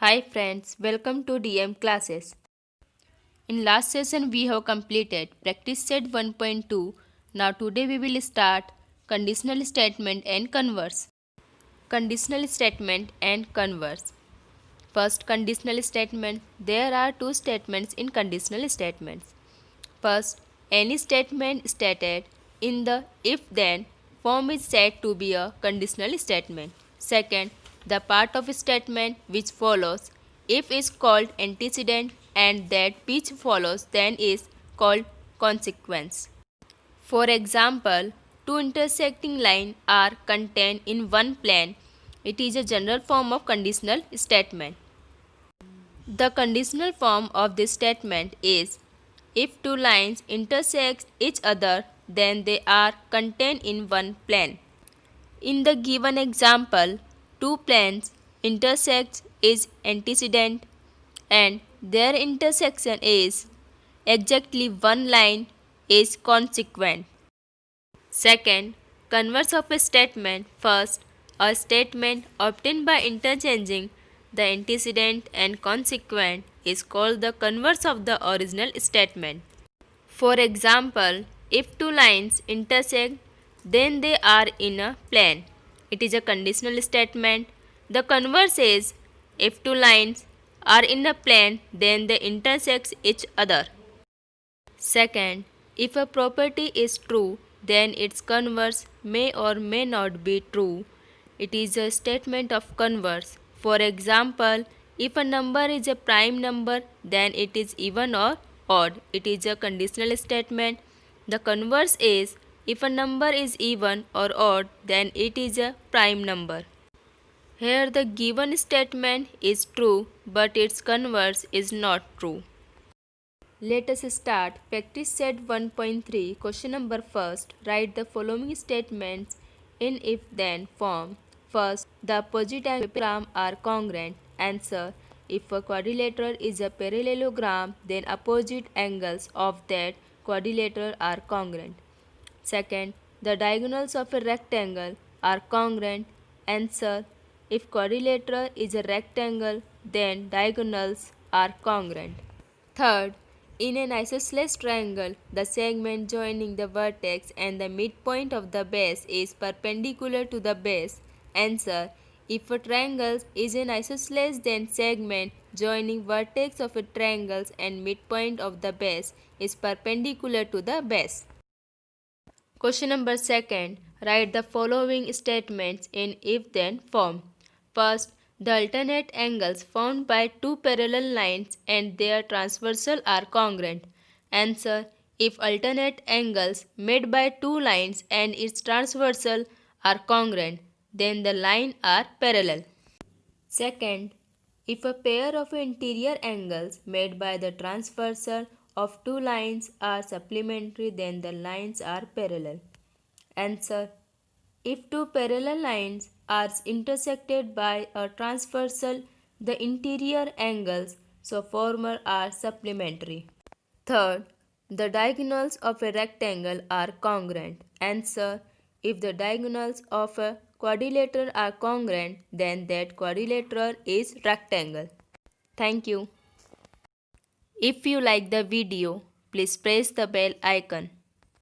Hi friends, welcome to DM classes. In last session we have completed practice set 1.2. Now today we will start conditional statement and converse. Conditional statement and converse. First, conditional statement. There are two statements in conditional statements. First, any statement stated in the if-then form is said to be a conditional statement. Second, the part of a statement which follows if is called antecedent and that which follows then is called consequence. For example, two intersecting lines are contained in one plane. It is a general form of conditional statement. The conditional form of this statement is if two lines intersect each other, then they are contained in one plane. In the given example, two planes intersect is antecedent and their intersection is exactly one line is consequent. Second, converse of a statement. First, a statement obtained by interchanging the antecedent and consequent is called the converse of the original statement. For example, if two lines intersect, then they are in a plane. It is a conditional statement. The converse is if two lines are in a plane, then they intersect each other. Second, if a property is true, then its converse may or may not be true. It is a statement of converse. For example, if a number is a prime number, then it is even or odd. It is a conditional statement. The converse is if a number is even or odd, then it is a prime number. Here the given statement is true, but its converse is not true. Let us start practice set 1.3. Question number first. Write the following statements in if-then form. First, the opposite angles are congruent. Answer. If a quadrilateral is a parallelogram, then opposite angles of that quadrilateral are congruent. Second, the diagonals of a rectangle are congruent. Answer. If quadrilateral is a rectangle, then diagonals are congruent. Third, in an isosceles triangle, the segment joining the vertex and the midpoint of the base is perpendicular to the base. Answer. If a triangle is an isosceles, then segment joining vertex of a triangle and midpoint of the base is perpendicular to the base. Question number second. Write the following statements in if-then form. First, the alternate angles found by two parallel lines and their transversal are congruent. Answer. If alternate angles made by two lines and its transversal are congruent, then the lines are parallel. Second, if a pair of interior angles made by the transversal of two lines are supplementary, then the lines are parallel. Answer. If two parallel lines are intersected by a transversal, the interior angles so former are supplementary. Third, the diagonals of a rectangle are congruent. Answer. If the diagonals of a quadrilateral are congruent, then that quadrilateral is rectangle. Thank you. If you like the video, please press the bell icon.